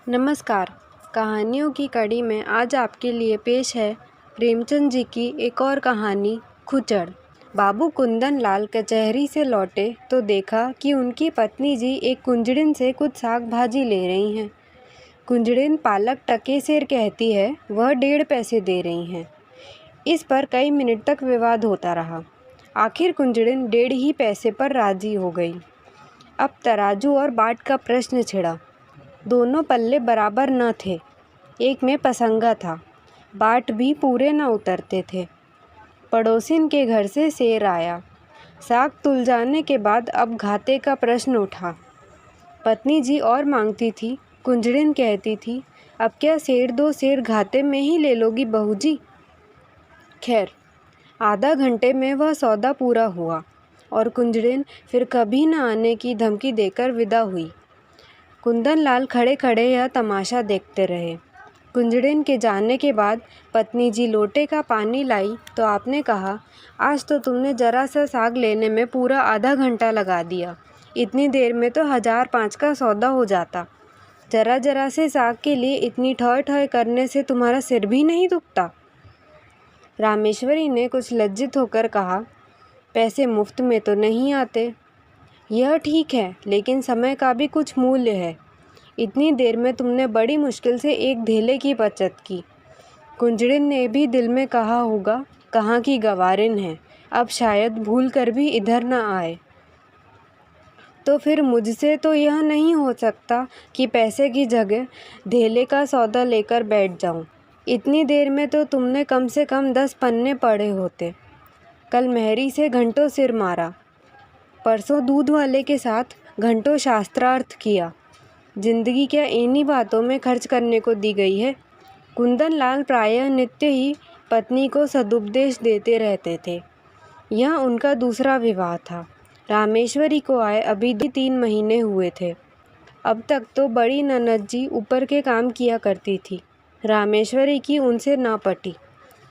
नमस्कार। कहानियों की कड़ी में आज आपके लिए पेश है प्रेमचंद जी की एक और कहानी खुचर। बाबू कुंदन लाल कचहरी से लौटे तो देखा कि उनकी पत्नी जी एक कुंजड़िन से कुछ साग भाजी ले रही हैं। कुंजड़िन पालक टके सेर कहती है, वह 1.5 पैसे दे रही हैं। इस पर कई मिनट तक विवाद होता रहा। आखिर कुंजड़िन 1.5 ही पैसे पर राजी हो गई। अब तराजू और बाट का प्रश्न छिड़ा। दोनों पल्ले बराबर न थे। एक में पसंगा था, बाट भी पूरे न उतरते थे। पड़ोसिन के घर से सेर आया। साग तुल जाने के बाद अब घाटे का प्रश्न उठा। पत्नी जी और मांगती थी, कुंजड़िन कहती थी, अब क्या 1.5 सेर घाटे में ही ले लोगी बहू जी। खैर, आधा घंटे में वह सौदा पूरा हुआ और कुंजड़िन फिर कभी न आने की धमकी देकर विदा हुई। कुंदन लाल खड़े खड़े यह तमाशा देखते रहे। कुंजड़िन के जाने के बाद पत्नी जी लोटे का पानी लाई तो आपने कहा, आज तो तुमने जरा सा साग लेने में पूरा आधा घंटा लगा दिया। इतनी देर में तो 1005 का सौदा हो जाता। जरा जरा से साग के लिए इतनी ठॉय ठॉय करने से तुम्हारा सिर भी नहीं दुखता। रामेश्वरी ने कुछ लज्जित होकर कहा, पैसे मुफ्त में तो नहीं आते। यह ठीक है, लेकिन समय का भी कुछ मूल्य है। इतनी देर में तुमने बड़ी मुश्किल से एक धेले की बचत की। कुंजड़िन ने भी दिल में कहा होगा, कहाँ की गवारिन है, अब शायद भूल कर भी इधर न आए। तो फिर मुझसे तो यह नहीं हो सकता कि पैसे की जगह धेले का सौदा लेकर बैठ जाऊं। इतनी देर में तो तुमने कम से कम 10 पन्ने पढ़े होते। कल मेहरी से घंटों सिर मारा, परसों दूध वाले के साथ घंटों शास्त्रार्थ किया। जिंदगी क्या इन्हीं बातों में खर्च करने को दी गई है। कुंदन लाल प्रायः नित्य ही पत्नी को सदुपदेश देते रहते थे। यह उनका दूसरा विवाह था। रामेश्वरी को आए अभी 3 महीने हुए थे। अब तक तो बड़ी ननद जी ऊपर के काम किया करती थी। रामेश्वरी की उनसे ना पटी।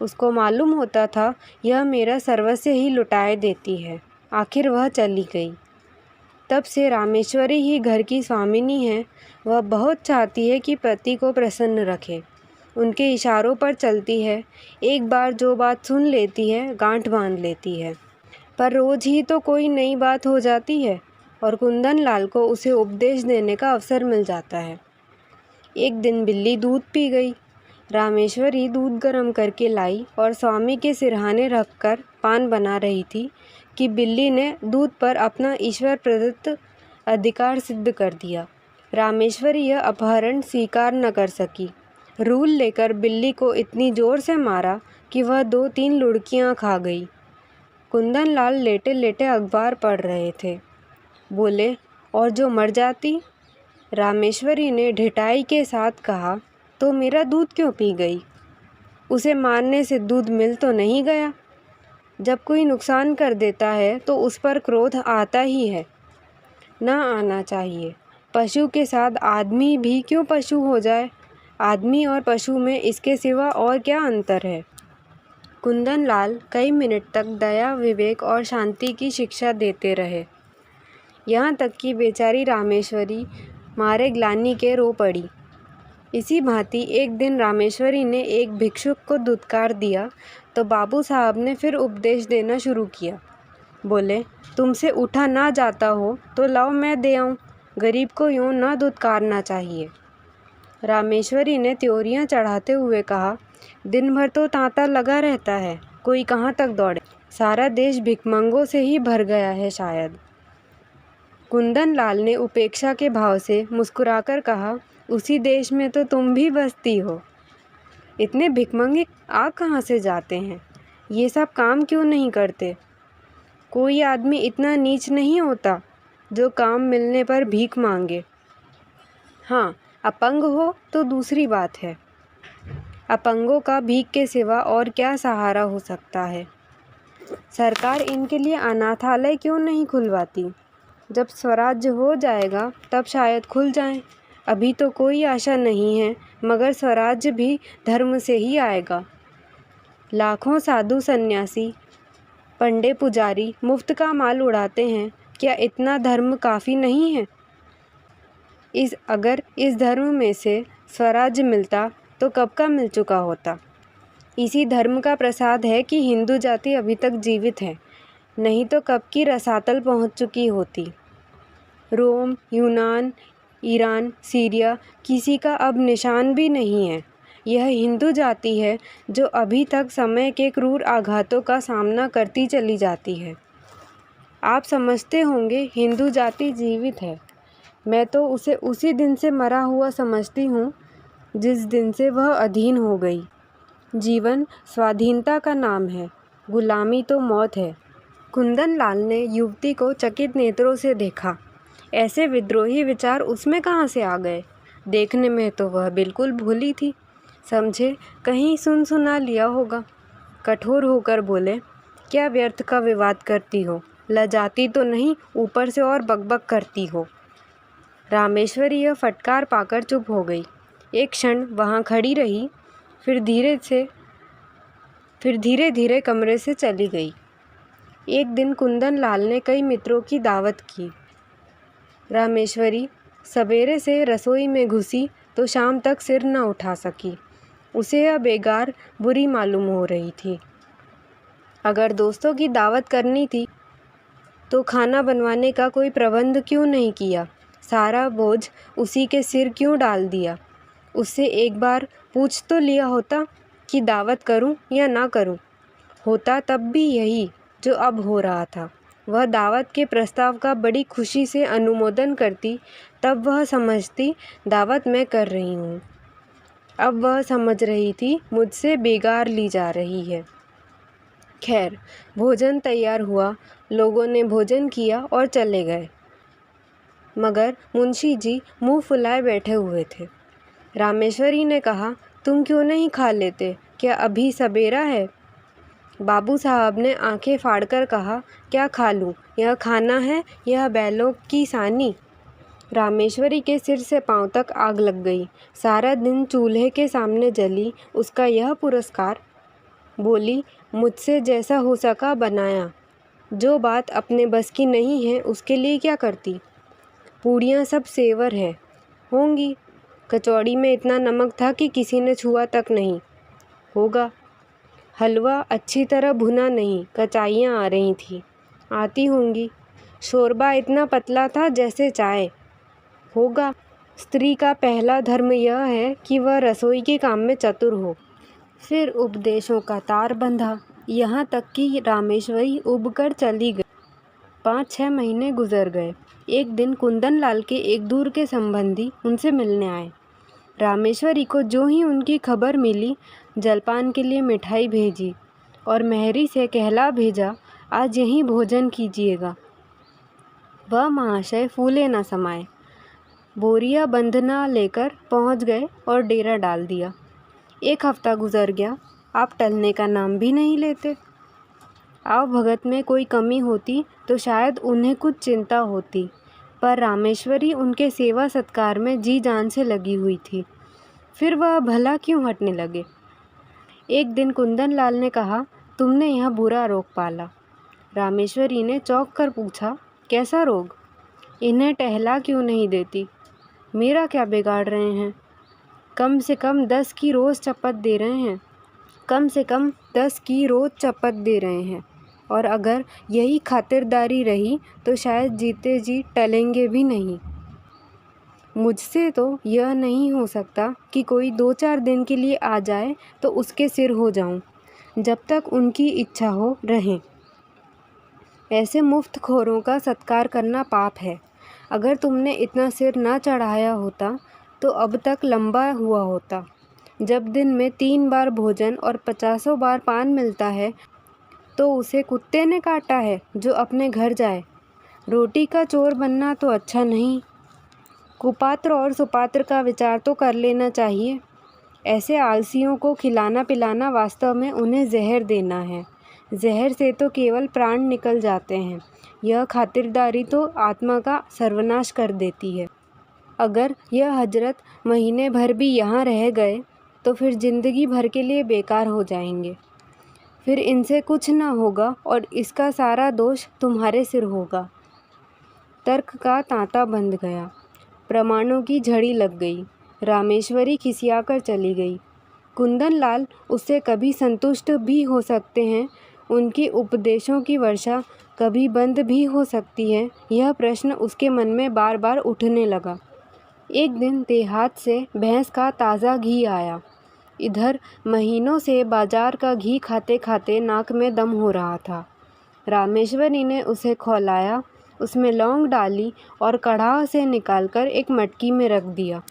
उसको मालूम होता था, यह मेरा सर्वस्व ही लुटाए देती है। आखिर वह चली गई। तब से रामेश्वरी ही घर की स्वामिनी है। वह बहुत चाहती है कि पति को प्रसन्न रखे। उनके इशारों पर चलती है। एक बार जो बात सुन लेती है, गांठ बांध लेती है। पर रोज़ ही तो कोई नई बात हो जाती है और कुंदन लाल को उसे उपदेश देने का अवसर मिल जाता है। एक दिन बिल्ली दूध पी गई। रामेश्वरी दूध गर्म करके लाई और स्वामी के सिरहाने रखकर पान बना रही थी कि बिल्ली ने दूध पर अपना ईश्वर प्रदत्त अधिकार सिद्ध कर दिया। रामेश्वरी यह अपहरण स्वीकार न कर सकी। रूल लेकर बिल्ली को इतनी जोर से मारा कि वह 2-3 लुढ़कियां खा गई। कुंदन लाल लेटे लेटे अखबार पढ़ रहे थे। बोले, और जो मर जाती? रामेश्वरी ने ढिठाई के साथ कहा, तो मेरा दूध क्यों पी गई? उसे मारने से दूध मिल तो नहीं गया। जब कोई नुकसान कर देता है तो उस पर क्रोध आता ही है। ना आना चाहिए। पशु के साथ आदमी भी क्यों पशु हो जाए? आदमी और पशु में इसके सिवा और क्या अंतर है? कुंदन लाल कई मिनट तक दया, विवेक और शांति की शिक्षा देते रहे। यहाँ तक कि बेचारी रामेश्वरी मारे ग्लानि के रो पड़ी। इसी भांति एक दिन रामेश्वरी ने एक भिक्षुक को दुत्कार दिया तो बाबू साहब ने फिर उपदेश देना शुरू किया। बोले, तुमसे उठा ना जाता हो तो लाओ मैं दे आऊँ। गरीब को यूँ ना दुत्कारना चाहिए। रामेश्वरी ने त्योरियां चढ़ाते हुए कहा, दिन भर तो तांता लगा रहता है, कोई कहाँ तक दौड़े। सारा देश भिखमंगों से ही भर गया है शायद। कुंदन लाल ने उपेक्षा के भाव से मुस्कुराकर कहा, उसी देश में तो तुम भी बसती हो। इतने भिखमंगे आ कहाँ से जाते हैं? ये सब काम क्यों नहीं करते? कोई आदमी इतना नीच नहीं होता जो काम मिलने पर भीख मांगे। हाँ, अपंग हो तो दूसरी बात है। अपंगों का भीख के सिवा और क्या सहारा हो सकता है? सरकार इनके लिए अनाथालय क्यों नहीं खुलवाती? जब स्वराज्य हो जाएगा तब शायद खुल जाएं। अभी तो कोई आशा नहीं है, मगर स्वराज्य भी धर्म से ही आएगा। लाखों साधु सन्यासी, पंडे पुजारी मुफ्त का माल उड़ाते हैं। क्या इतना धर्म काफ़ी नहीं है? अगर इस धर्म में से स्वराज्य मिलता तो कब का मिल चुका होता। इसी धर्म का प्रसाद है कि हिंदू जाति अभी तक जीवित है, नहीं तो कब की रसातल पहुंच चुकी होती। रोम, यूनान, ईरान, सीरिया किसी का अब निशान भी नहीं है। यह हिंदू जाति है जो अभी तक समय के क्रूर आघातों का सामना करती चली जाती है। आप समझते होंगे हिंदू जाति जीवित है। मैं तो उसे उसी दिन से मरा हुआ समझती हूँ जिस दिन से वह अधीन हो गई। जीवन स्वाधीनता का नाम है, गुलामी तो मौत है। कुंदन लाल ने युवती को चकित नेत्रों से देखा। ऐसे विद्रोही विचार उसमें कहाँ से आ गए? देखने में तो वह बिल्कुल भोली थी। समझे कहीं सुन सुना लिया होगा। कठोर होकर बोले, क्या व्यर्थ का विवाद करती हो? लजाती तो नहीं, ऊपर से और बकबक करती हो। रामेश्वरी यह फटकार पाकर चुप हो गई। एक क्षण वहाँ खड़ी रही, फिर धीरे धीरे कमरे से चली गई। एक दिन कुंदन लाल ने कई मित्रों की दावत की। रामेश्वरी सवेरे से रसोई में घुसी तो शाम तक सिर न उठा सकी। उसे यह बेगार बुरी मालूम हो रही थी। अगर दोस्तों की दावत करनी थी तो खाना बनवाने का कोई प्रबंध क्यों नहीं किया? सारा बोझ उसी के सिर क्यों डाल दिया? उससे एक बार पूछ तो लिया होता कि दावत करूं या ना करूं। होता तब भी यही जो अब हो रहा था। वह दावत के प्रस्ताव का बड़ी खुशी से अनुमोदन करती, तब वह समझती दावत मैं कर रही हूँ। अब वह समझ रही थी मुझसे बेगार ली जा रही है। खैर, भोजन तैयार हुआ, लोगों ने भोजन किया और चले गए, मगर मुंशी जी मुंह फुलाए बैठे हुए थे। रामेश्वरी ने कहा, तुम क्यों नहीं खा लेते? क्या अभी सवेरा है? बाबू साहब ने आंखें फाड़कर कहा, क्या खा लूं? यह खाना है, यह बैलों की सानी? रामेश्वरी के सिर से पांव तक आग लग गई। सारा दिन चूल्हे के सामने जली उसका यह पुरस्कार। बोली, मुझसे जैसा हो सका बनाया। जो बात अपने बस की नहीं है उसके लिए क्या करती? पूड़ियाँ सब सेवर है होंगी। कचौड़ी में इतना नमक था कि किसी ने छुआ तक नहीं होगा। हलवा अच्छी तरह भुना नहीं, कचाइयाँ आ रही थी, आती होंगी। शोरबा इतना पतला था जैसे चाय होगा। स्त्री का पहला धर्म यह है कि वह रसोई के काम में चतुर हो। फिर उपदेशों का तार बंधा, यहाँ तक कि रामेश्वरी उबकर चली गई। 5-6 महीने गुजर गए। एक दिन कुंदन लाल के एक दूर के संबंधी उनसे मिलने आए। रामेश्वरी को जो ही उनकी खबर मिली, जलपान के लिए मिठाई भेजी और मेहरी से कहला भेजा, आज यहीं भोजन कीजिएगा। वह महाशय फूले न समाये, बोरिया बंधना लेकर पहुंच गए और डेरा डाल दिया। 1 हफ्ता गुजर गया, आप टलने का नाम भी नहीं लेते। आव भगत में कोई कमी होती तो शायद उन्हें कुछ चिंता होती, पर रामेश्वरी उनके सेवा सत्कार में जी जान से लगी हुई थी। फिर वह भला क्यों हटने लगे? एक दिन कुंदन लाल ने कहा, तुमने यह बुरा रोग पाला। रामेश्वरी ने चौंक कर पूछा, कैसा रोग? इन्हें टहला क्यों नहीं देती? मेरा क्या बिगाड़ रहे हैं? कम से कम 10 की रोज़ चपत दे रहे हैं। कम से कम 10 की रोज़ चपत दे रहे हैं, और अगर यही खातिरदारी रही तो शायद जीते जी टलेंगे भी नहीं। मुझसे तो यह नहीं हो सकता कि कोई 2-4 दिन के लिए आ जाए तो उसके सिर हो जाऊं। जब तक उनकी इच्छा हो रहें। ऐसे मुफ्त खोरों का सत्कार करना पाप है। अगर तुमने इतना सिर ना चढ़ाया होता तो अब तक लंबा हुआ होता। जब दिन में 3 बार भोजन और 50 बार पान मिलता है तो उसे कुत्ते ने काटा है जो अपने घर जाए। रोटी का चोर बनना तो अच्छा नहीं। कुपात्र और सुपात्र का विचार तो कर लेना चाहिए। ऐसे आलसियों को खिलाना पिलाना वास्तव में उन्हें जहर देना है। जहर से तो केवल प्राण निकल जाते हैं। यह खातिरदारी तो आत्मा का सर्वनाश कर देती है। अगर यह हजरत महीने भर भी यहाँ रह गए तो फिर जिंदगी भर के लिए बेकार हो जाएंगे। फिर इनसे कुछ ना होगा और इसका सारा दोष तुम्हारे सिर होगा। तर्क का तांता बंध गया। प्रमाणों की झड़ी लग गई। रामेश्वरी खिसियाकर चली गई। कुंदन लाल उससे कभी संतुष्ट भी हो सकते हैं, उनके उपदेशों की वर्षा कभी बंद भी हो सकती है, यह प्रश्न उसके मन में बार बार उठने लगा। एक दिन देहात से भैंस का ताज़ा घी आया। इधर महीनों से बाजार का घी खाते खाते नाक में दम हो रहा था। रामेश्वरी ने उसे खौलाया, उसमें लौंग डाली और कढ़ाई से निकालकर एक मटकी में रख दिया।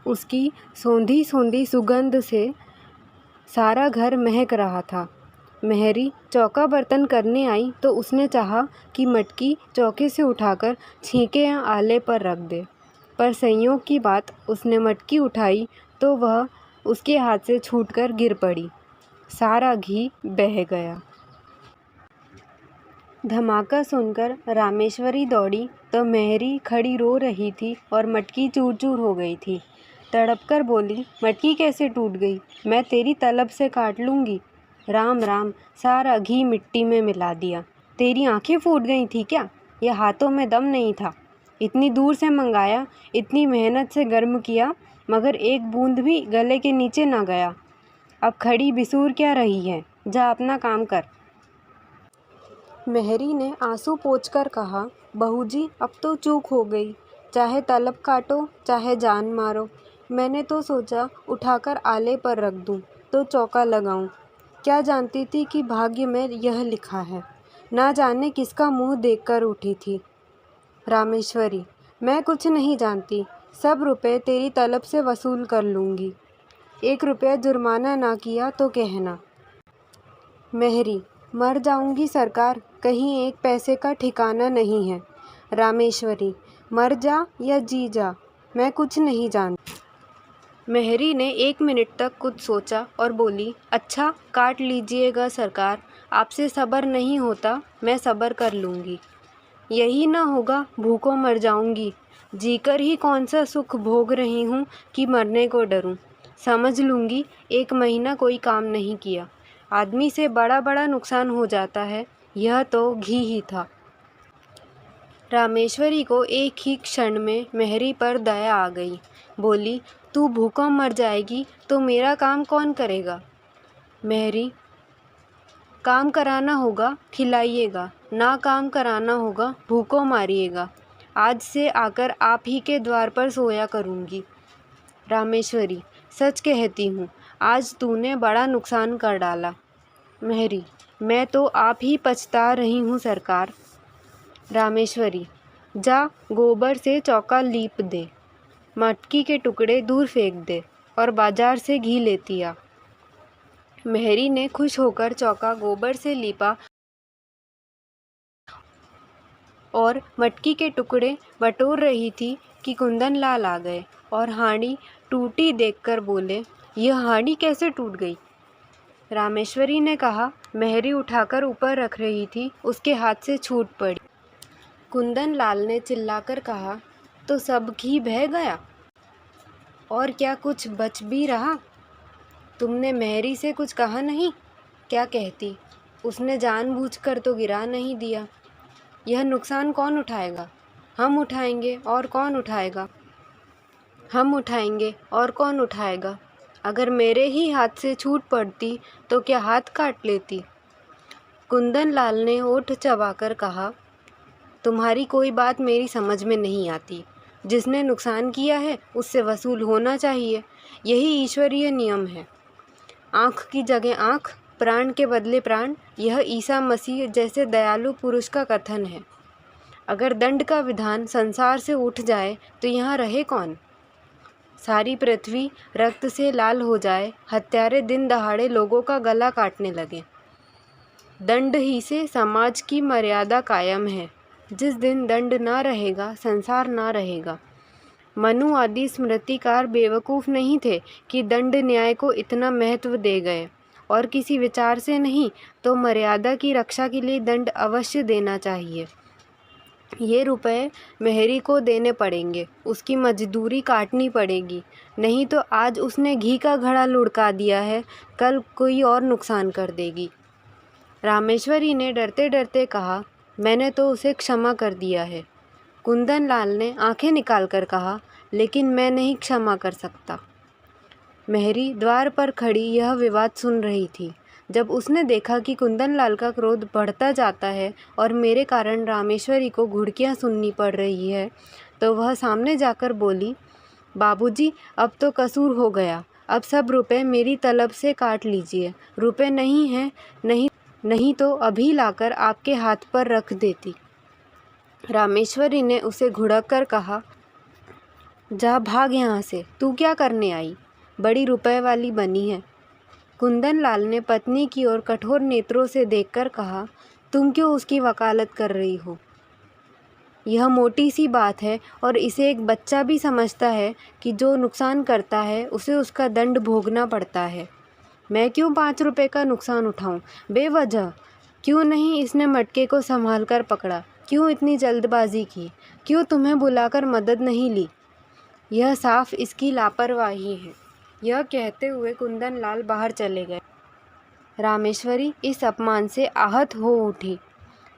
उसकी सोंधी सोंधी सुगंध से सारा घर महक रहा था। मेहरी चौका बर्तन करने आई तो उसने चाहा कि मटकी चौके से उठाकर छींके या आले पर रख दे, पर संयोग की बात, उसने मटकी उठाई तो वह उसके हाथ से छूटकर गिर पड़ी। सारा घी बह गया। धमाका सुनकर रामेश्वरी दौड़ी तो मेहरी खड़ी रो रही थी और मटकी चूर चूर हो गई थी। तड़पकर बोली, मटकी कैसे टूट गई? मैं तेरी तलब से काट लूँगी। राम राम, सारा घी मिट्टी में मिला दिया। तेरी आंखें फूट गई थी क्या? यह हाथों में दम नहीं था। इतनी दूर से मंगाया, इतनी मेहनत से गर्म किया, मगर एक बूंद भी गले के नीचे ना गया। अब खड़ी बिसूर क्या रही है? जा अपना काम कर। मेहरी ने आंसू पोंछकर कहा, बहू जी, अब तो चूक हो गई। चाहे तलब काटो, चाहे जान मारो। मैंने तो सोचा उठाकर आले पर रख दूं, तो चौका लगाऊं। क्या जानती थी कि भाग्य में यह लिखा है। ना जाने किसका मुंह देखकर उठी थी। रामेश्वरी, मैं कुछ नहीं जानती। सब रुपए तेरी तलब से वसूल कर लूँगी। 1 रुपया जुर्माना ना किया तो कहना। मेहरी, मर जाऊंगी सरकार, कहीं 1 पैसे का ठिकाना नहीं है। रामेश्वरी, मर जा या जी जा, मैं कुछ नहीं जानती। मेहरी ने 1 मिनट तक कुछ सोचा और बोली, अच्छा काट लीजिएगा सरकार, आपसे सब्र नहीं होता, मैं सब्र कर लूँगी। यही ना होगा, भूखों मर जाऊंगी। जीकर ही कौन सा सुख भोग रही हूँ कि मरने को डरूं। समझ लूँगी 1 महीना कोई काम नहीं किया। आदमी से बड़ा बड़ा नुकसान हो जाता है, यह तो घी ही था। रामेश्वरी को एक ही क्षण में मेहरी पर दया आ गई। बोली, तू भूखों मर जाएगी तो मेरा काम कौन करेगा? मेहरी, काम कराना होगा खिलाइएगा, ना काम कराना होगा भूखों मारिएगा। आज से आकर आप ही के द्वार पर सोया करूँगी। रामेश्वरी, सच कहती हूँ, आज तूने बड़ा नुकसान कर डाला। मेहरी, मैं तो आप ही पछता रही हूँ सरकार। रामेश्वरी, जा गोबर से चौका लीप दे, मटकी के टुकड़े दूर फेंक दे और बाजार से घी लेती आ। मेहरी ने खुश होकर चौका गोबर से लीपा और मटकी के टुकड़े बटोर रही थी कि कुंदन लाल आ गए और हांडी टूटी देखकर बोले, यह हांडी कैसे टूट गई? रामेश्वरी ने कहा, मेहरी उठाकर ऊपर रख रही थी, उसके हाथ से छूट पड़ी। कुंदन लाल ने चिल्लाकर कहा, तो सब घी बह गया? और क्या कुछ बच भी रहा? तुमने मेहरी से कुछ कहा नहीं? क्या कहती? उसने जानबूझकर तो गिरा नहीं दिया। यह नुकसान कौन उठाएगा? हम उठाएंगे, और कौन उठाएगा? हम उठाएंगे, और कौन उठाएगा? अगर मेरे ही हाथ से छूट पड़ती तो क्या हाथ काट लेती? कुंदन लाल ने होठ चबाकर कहा, तुम्हारी कोई बात मेरी समझ में नहीं आती। जिसने नुकसान किया है उससे वसूल होना चाहिए, यही ईश्वरीय नियम है। आँख की जगह आँख, प्राण के बदले प्राण, यह ईसा मसीह जैसे दयालु पुरुष का कथन है। अगर दंड का विधान संसार से उठ जाए तो यहाँ रहे कौन? सारी पृथ्वी रक्त से लाल हो जाए, हत्यारे दिन दहाड़े लोगों का गला काटने लगे। दंड ही से समाज की मर्यादा कायम है। जिस दिन दंड ना रहेगा, संसार ना रहेगा। मनु आदि स्मृतिकार बेवकूफ़ नहीं थे कि दंड न्याय को इतना महत्व दे गए, और किसी विचार से नहीं तो मर्यादा की रक्षा के लिए दंड अवश्य देना चाहिए। ये रुपए मेहरी को देने पड़ेंगे, उसकी मजदूरी काटनी पड़ेगी, नहीं तो आज उसने घी का घड़ा लुढ़का दिया है, कल कोई और नुकसान कर देगी। रामेश्वरी ने डरते डरते कहा, मैंने तो उसे क्षमा कर दिया है। कुंदन लाल ने आंखें निकालकर कहा, लेकिन मैं नहीं क्षमा कर सकता। मेहरी द्वार पर खड़ी यह विवाद सुन रही थी। जब उसने देखा कि कुंदन लाल का क्रोध बढ़ता जाता है और मेरे कारण रामेश्वरी को घुड़कियां सुननी पड़ रही है, तो वह सामने जाकर बोली, बाबूजी, अब तो कसूर हो गया। अब सब रुपए मेरी तलब से काट लीजिए। रुपए नहीं हैं, नहीं तो अभी लाकर आपके हाथ पर रख देती। रामेश्वरी ने उसे घुड़क कर कहा, जा भाग यहाँ से, तू क्या करने आई? बड़ी रुपए वाली बनी है। कुंदन लाल ने पत्नी की ओर कठोर नेत्रों से देखकर कहा, तुम क्यों उसकी वकालत कर रही हो? यह मोटी सी बात है और इसे एक बच्चा भी समझता है कि जो नुकसान करता है उसे उसका दंड भोगना पड़ता है। मैं क्यों 5 रुपए का नुकसान उठाऊं बेवजह? क्यों नहीं इसने मटके को संभाल कर पकड़ा? क्यों इतनी जल्दबाजी की? क्यों तुम्हें बुलाकर मदद नहीं ली? यह साफ इसकी लापरवाही है। यह कहते हुए कुंदन लाल बाहर चले गए। रामेश्वरी इस अपमान से आहत हो उठी।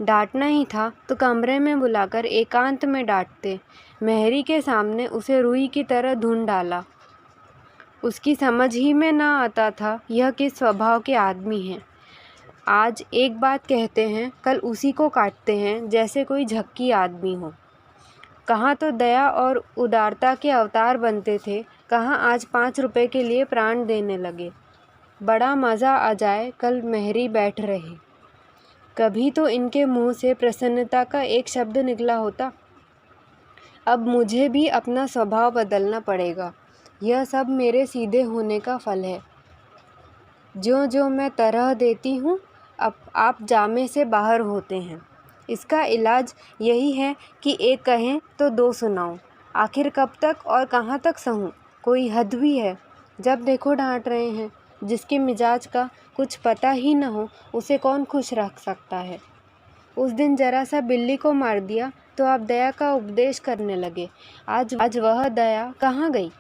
डांटना ही था तो कमरे में बुलाकर एकांत में डांटते। मेहरी के सामने उसे रुई की तरह ढूंढ डाला। उसकी समझ ही में ना आता था यह किस स्वभाव के आदमी हैं। आज एक बात कहते हैं, कल उसी को काटते हैं जैसे कोई झक्की आदमी हो। कहाँ तो दया और उदारता के अवतार बनते थे, कहाँ आज 5 रुपए के लिए प्राण देने लगे। बड़ा मज़ा आ जाए कल मेहरी बैठ रहे। कभी तो इनके मुंह से प्रसन्नता का एक शब्द निकला होता। अब मुझे भी अपना स्वभाव बदलना पड़ेगा। यह सब मेरे सीधे होने का फल है। ज्यों-ज्यों मैं तरह देती हूँ, अब आप जामे से बाहर होते हैं। इसका इलाज यही है कि एक कहें तो 2 सुनाऊं। आखिर कब तक और कहाँ तक सहूं? कोई हद भी है। जब देखो डांट रहे हैं। जिसके मिजाज का कुछ पता ही न हो, उसे कौन खुश रख सकता है? उस दिन जरा सा बिल्ली को मार दिया तो आप दया का उपदेश करने लगे। आज वह दया कहाँ गई?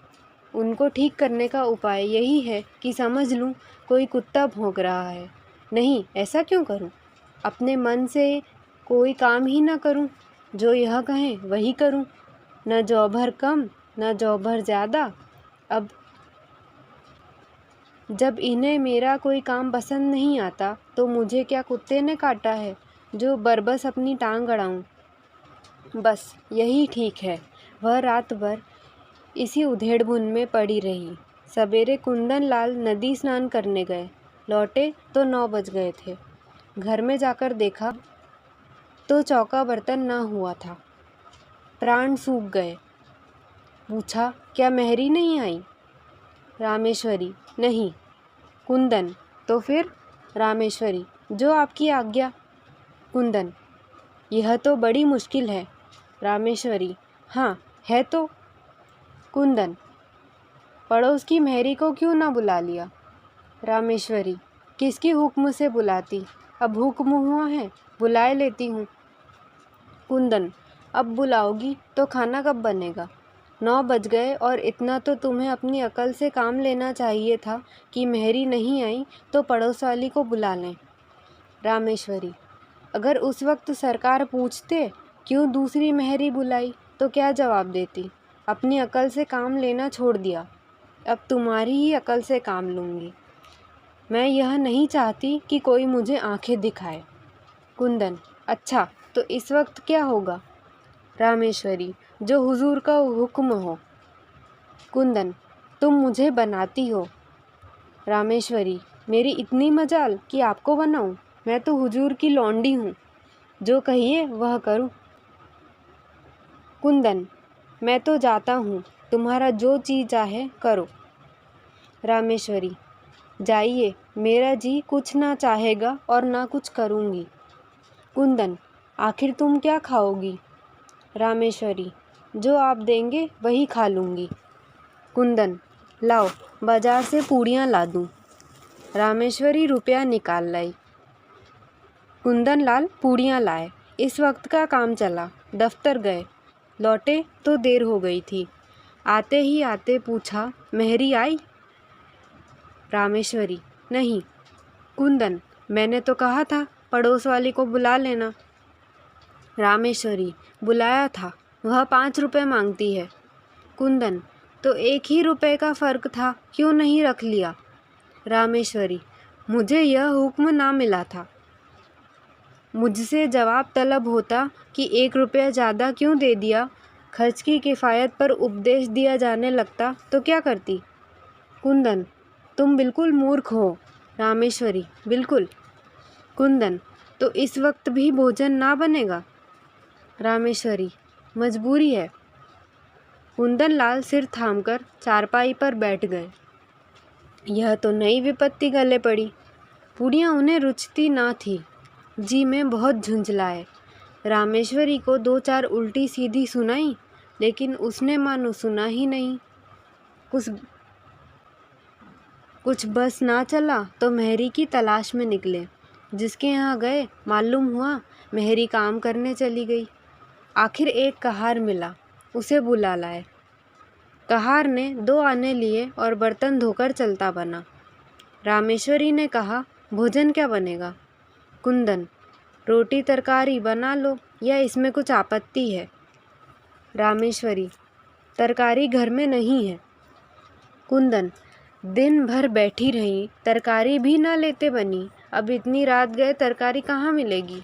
उनको ठीक करने का उपाय यही है कि समझ लूं कोई कुत्ता भौंक रहा है। नहीं, ऐसा क्यों करूं? अपने मन से कोई काम ही ना करूं, जो यह कहें वही करूं। न जौ भर कम, न जौ भर ज़्यादा। अब जब इन्हें मेरा कोई काम पसंद नहीं आता तो मुझे क्या कुत्ते ने काटा है जो बरबस अपनी टांग अड़ाऊं? बस यही ठीक है। वह रात भर इसी उधेड़-बुन में पड़ी रही। सवेरे कुंदन लाल नदी स्नान करने गए। लौटे तो 9 बज गए थे। घर में जाकर देखा तो चौका बर्तन ना हुआ था। प्राण सूख गए। पूछा, क्या मेहरी नहीं आई? रामेश्वरी, नहीं। कुंदन, तो फिर? रामेश्वरी, जो आपकी आज्ञा। कुंदन, यह तो बड़ी मुश्किल है। रामेश्वरी, हाँ है तो। कुंदन, पड़ोस की मेहरी को क्यों ना बुला लिया? रामेश्वरी, किसकी हुक्म से बुलाती? अब हुक्म हुआ है, बुलाए लेती हूँ। कुंदन, अब बुलाओगी तो खाना कब बनेगा? 9 बज गए और इतना तो तुम्हें अपनी अकल से काम लेना चाहिए था कि मेहरी नहीं आई तो पड़ोस वाली को बुला लें। रामेश्वरी, अगर उस वक्त सरकार पूछते क्यों दूसरी मेहरी बुलाई तो क्या जवाब देती? अपनी अकल से काम लेना छोड़ दिया। अब तुम्हारी ही अकल से काम लूँगी। मैं यह नहीं चाहती कि कोई मुझे आंखें दिखाए। कुंदन, अच्छा तो इस वक्त क्या होगा? रामेश्वरी, जो हुजूर का हुक्म हो। कुंदन, तुम मुझे बनाती हो। रामेश्वरी, मेरी इतनी मजाल कि आपको बनाऊं? मैं तो हुजूर की लौंडी हूँ। जो कहिए वह करूं। कुंदन, मैं तो जाता हूँ। तुम्हारा जो जी चाहे करो। रामेश्वरी, जाइए, मेरा जी कुछ ना चाहेगा और ना कुछ करूँगी। कुंदन, आखिर तुम क्या खाओगी? रामेश्वरी, जो आप देंगे वही खा लूँगी। कुंदन, लाओ बाजार से पूड़ियाँ ला दूँ। रामेश्वरी रुपया निकाल लाई। कुंदन लाल पूड़ियाँ लाए। इस वक्त का काम चला। दफ्तर गए। लौटे तो देर हो गई थी। आते ही आते पूछा, मेहरी आई? रामेश्वरी, नहीं। कुंदन, मैंने तो कहा था पड़ोस वाली को बुला लेना। रामेश्वरी, बुलाया था, वह 5 रुपये मांगती है। कुंदन, तो 1 ही रुपये का फ़र्क था, क्यों नहीं रख लिया? रामेश्वरी, मुझे यह हुक्म ना मिला था। मुझसे जवाब तलब होता कि 1 रुपया ज़्यादा क्यों दे दिया, खर्च की किफ़ायत पर उपदेश दिया जाने लगता तो क्या करती? कुंदन, तुम बिल्कुल मूर्ख हो। रामेश्वरी, बिल्कुल। कुंदन, तो इस वक्त भी भोजन ना बनेगा? रामेश्वरी, मजबूरी है। कुंदन लाल सिर थामकर चारपाई पर बैठ गए। यह तो नई विपत्ति गले पड़ी। पूड़ियाँ उन्हें रुचती ना थी। जी में बहुत झुंझलाए। रामेश्वरी को 2-4 उल्टी सीधी सुनाई, लेकिन उसने मानो सुना ही नहीं। कुछ बस ना चला तो मेहरी की तलाश में निकले। जिसके यहाँ गए मालूम हुआ मेहरी काम करने चली गई। आखिर एक कहार मिला, उसे बुला लाए। कहार ने 2 आने लिए और बर्तन धोकर चलता बना। रामेश्वरी ने कहा, भोजन क्या बनेगा? कुंदन, रोटी तरकारी बना लो, या इसमें कुछ आपत्ति है? रामेश्वरी, तरकारी घर में नहीं है। कुंदन, दिन भर बैठी रही, तरकारी भी ना लेते बनी, अब इतनी रात गए तरकारी कहाँ मिलेगी?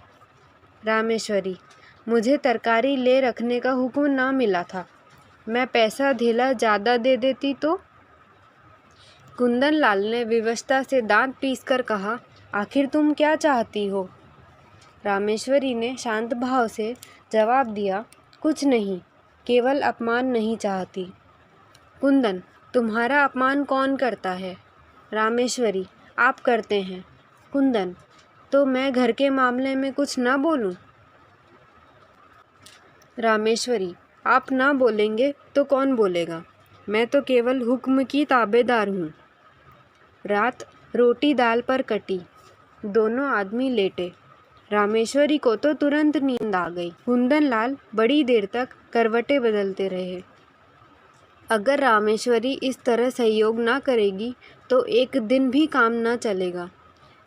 रामेश्वरी, मुझे तरकारी ले रखने का हुक्म ना मिला था, मैं पैसा धेला ज़्यादा दे देती तो? कुंदन लाल ने विवशता से दांत पीसकर कहा, आखिर तुम क्या चाहती हो? रामेश्वरी ने शांत भाव से जवाब दिया, कुछ नहीं, केवल अपमान नहीं चाहती। कुंदन, तुम्हारा अपमान कौन करता है? रामेश्वरी, आप करते हैं। कुंदन, तो मैं घर के मामले में कुछ ना बोलूं? रामेश्वरी, आप ना बोलेंगे तो कौन बोलेगा? मैं तो केवल हुक्म की ताबेदार हूँ। रात रोटी दाल पर कटी। दोनों आदमी लेटे। रामेश्वरी को तो तुरंत नींद आ गई। कुंदन लाल बड़ी देर तक करवटें बदलते रहे। अगर रामेश्वरी इस तरह सहयोग ना करेगी तो एक दिन भी काम ना चलेगा।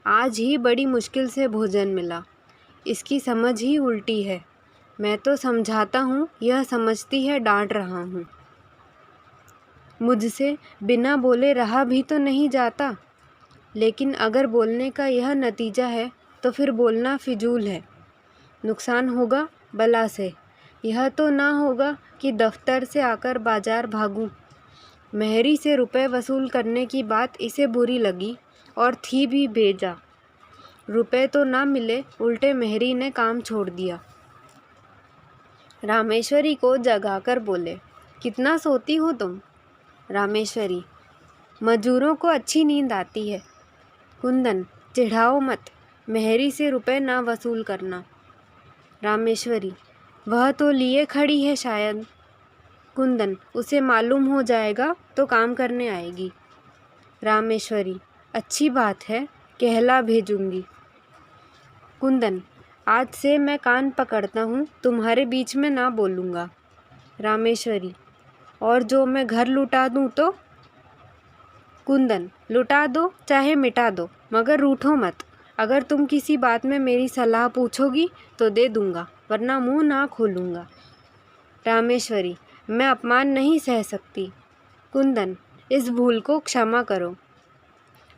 आज ही बड़ी मुश्किल से भोजन मिला, इसकी समझ ही उल्टी है। मैं तो समझाता हूँ, यह समझती है डांट रहा हूँ। मुझसे बिना बोले रहा भी तो नहीं जाता, लेकिन अगर बोलने का यह नतीजा है तो फिर बोलना फिजूल है। नुकसान होगा बला से, यह तो ना होगा कि दफ्तर से आकर बाजार भागूं। मेहरी से रुपए वसूल करने की बात इसे बुरी लगी और थी भी भेजा। रुपए तो ना मिले, उल्टे मेहरी ने काम छोड़ दिया। रामेश्वरी को जगाकर बोले, कितना सोती हो तुम? रामेश्वरी, मजूरों को अच्छी नींद आती है। कुंदन, चिढ़ाओ मत, मेहरी से रुपए ना वसूल करना। रामेश्वरी, वह तो लिए खड़ी है शायद। कुंदन, उसे मालूम हो जाएगा तो काम करने आएगी। रामेश्वरी, अच्छी बात है, कहला भेजूंगी। कुंदन, आज से मैं कान पकड़ता हूँ, तुम्हारे बीच में ना बोलूँगा। रामेश्वरी, और जो मैं घर लुटा दूँ तो? कुंदन, लुटा दो चाहे मिटा दो, मगर रूठो मत। अगर तुम किसी बात में मेरी सलाह पूछोगी तो दे दूँगा, वरना मुँह ना खोलूँगा। रामेश्वरी, मैं अपमान नहीं सह सकती। कुंदन, इस भूल को क्षमा करो।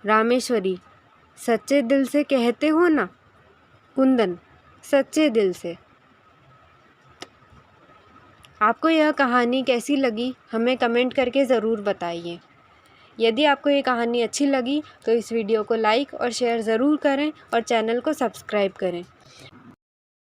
रामेश्वरी, सच्चे दिल से कहते हो ना? कुंदन, सच्चे दिल से। आपको यह कहानी कैसी लगी हमें कमेंट करके ज़रूर बताइए। यदि आपको ये कहानी अच्छी लगी तो इस वीडियो को लाइक और शेयर ज़रूर करें और चैनल को सब्सक्राइब करें।